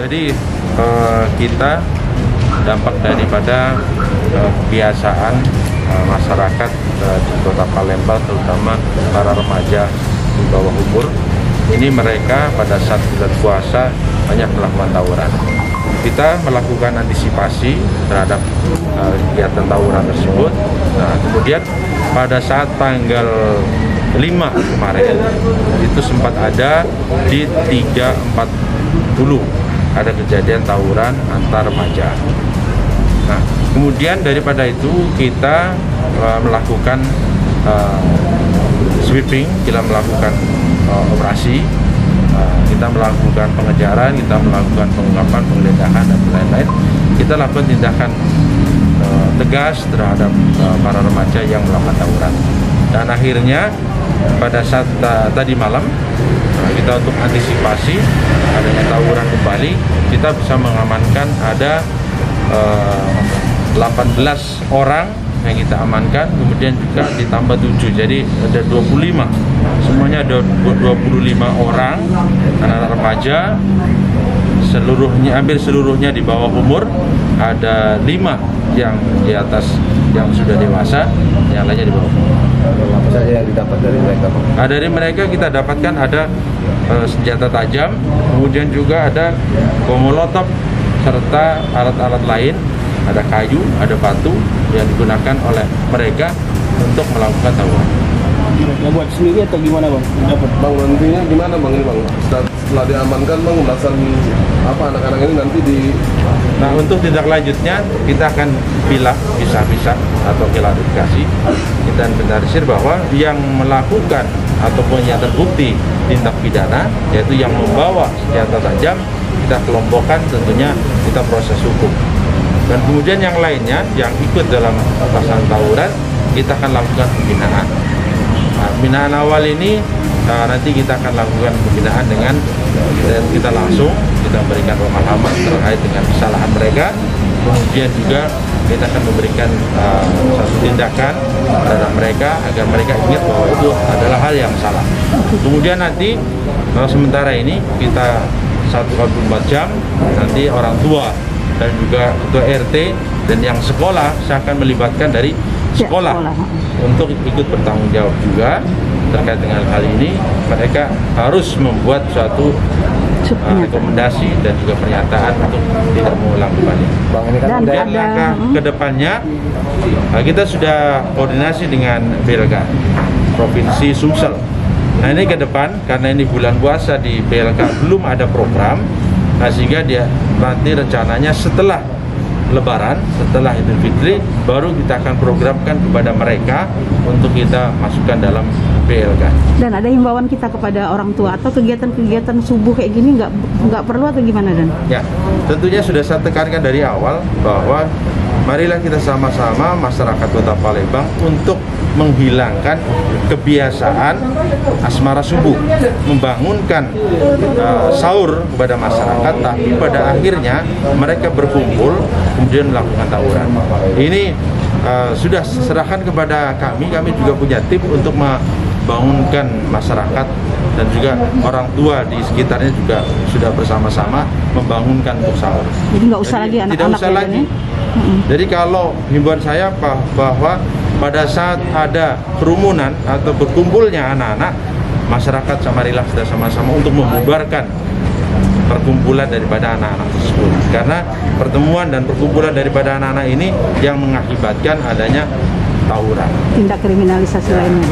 Jadi kita dampak daripada kebiasaan masyarakat di Kota Palembang, terutama para remaja di bawah umur, ini mereka pada saat bulan puasa banyak melakukan tawuran. Kita melakukan antisipasi terhadap kegiatan tawuran tersebut. Nah, kemudian pada saat tanggal 5 kemarin itu sempat ada di 340 ada kejadian tawuran antar remaja. Nah, kemudian daripada itu kita melakukan sweeping, kita melakukan operasi, kita melakukan pengejaran, kita melakukan pengungkapan, penggeledahan dan lain-lain. Kita lakukan tindakan tegas terhadap para remaja yang melakukan tawuran. Dan akhirnya pada saat tadi malam kita untuk antisipasi adanya tawuran kembali, kita bisa mengamankan ada 18 orang yang kita amankan, kemudian juga ditambah 7, jadi ada 25. Semuanya ada 25 orang anak-anak remaja, hampir seluruhnya di bawah umur, ada 5 yang di atas yang sudah dewasa, yang lainnya di bawah umur. Apa saja yang didapat dari mereka, Pak? Nah, dari mereka kita dapatkan ada senjata tajam, kemudian juga ada bom molotov serta alat-alat lain, ada kayu, ada batu yang digunakan oleh mereka untuk melakukan tawuran. Mereka buat sendiri atau gimana, Bang? Dapat. Bang, nantinya gimana, Bang, ini, Bang? Setelah diamankan, Bang, belasan apa anak-anak ini nanti di... Nah, untuk tindak lanjutnya kita akan pisah atau klarifikasi. Kita inventarisir bahwa yang melakukan ataupun yang terbukti tindak pidana, yaitu yang membawa senjata tajam, kita kelompokkan, tentunya kita proses hukum. Dan kemudian yang lainnya yang ikut dalam pasal tawuran, kita akan lakukan pembinaan. Nah, pembinaan awal ini nanti kita akan lakukan pembinaan dengan kita langsung kita memberikan pemahaman terkait dengan kesalahan mereka. Kemudian juga kita akan memberikan satu tindakan terhadap mereka agar mereka ingat bahwa itu adalah hal yang salah. Kemudian nanti sementara ini kita 1/24 jam nanti orang tua dan juga ketua RT dan yang sekolah saya akan melibatkan dari sekolah untuk ikut bertanggung jawab juga terkait dengan hal ini. Mereka harus membuat suatu rekomendasi dan juga pernyataan untuk tidak mengulang kembali. Bang, ini kan dan langkah kedepannya kita sudah koordinasi dengan PLK Provinsi Sumsel. Nah, ini ke depan karena ini bulan puasa di PLK belum ada program, nah sehingga dia nanti rencananya setelah Lebaran, setelah Idul Fitri, baru kita akan programkan kepada mereka untuk kita masukkan dalam PLK. Dan ada himbauan kita kepada orang tua atau kegiatan-kegiatan subuh kayak gini nggak perlu atau gimana, Dan? Ya, tentunya sudah saya tekankan dari awal bahwa marilah kita sama-sama masyarakat Kota Palembang untuk menghilangkan kebiasaan asmara subuh, membangunkan sahur kepada masyarakat, tapi pada akhirnya mereka berkumpul kemudian melakukan tawuran. Ini sudah serahkan kepada kami juga punya tim untuk membangunkan masyarakat dan juga orang tua di sekitarnya juga sudah bersama-sama membangunkan untuk sahur. Jadi nggak usah lagi anak-anak. Tidak usah lagi. Jadi kalau himbauan saya bahwa pada saat ada kerumunan atau berkumpulnya anak-anak, masyarakat marilah kita sama-sama untuk membubarkan perkumpulan daripada anak-anak tersebut. Karena pertemuan dan perkumpulan daripada anak-anak ini yang mengakibatkan adanya tawuran. Tindak kriminalisasi lainnya.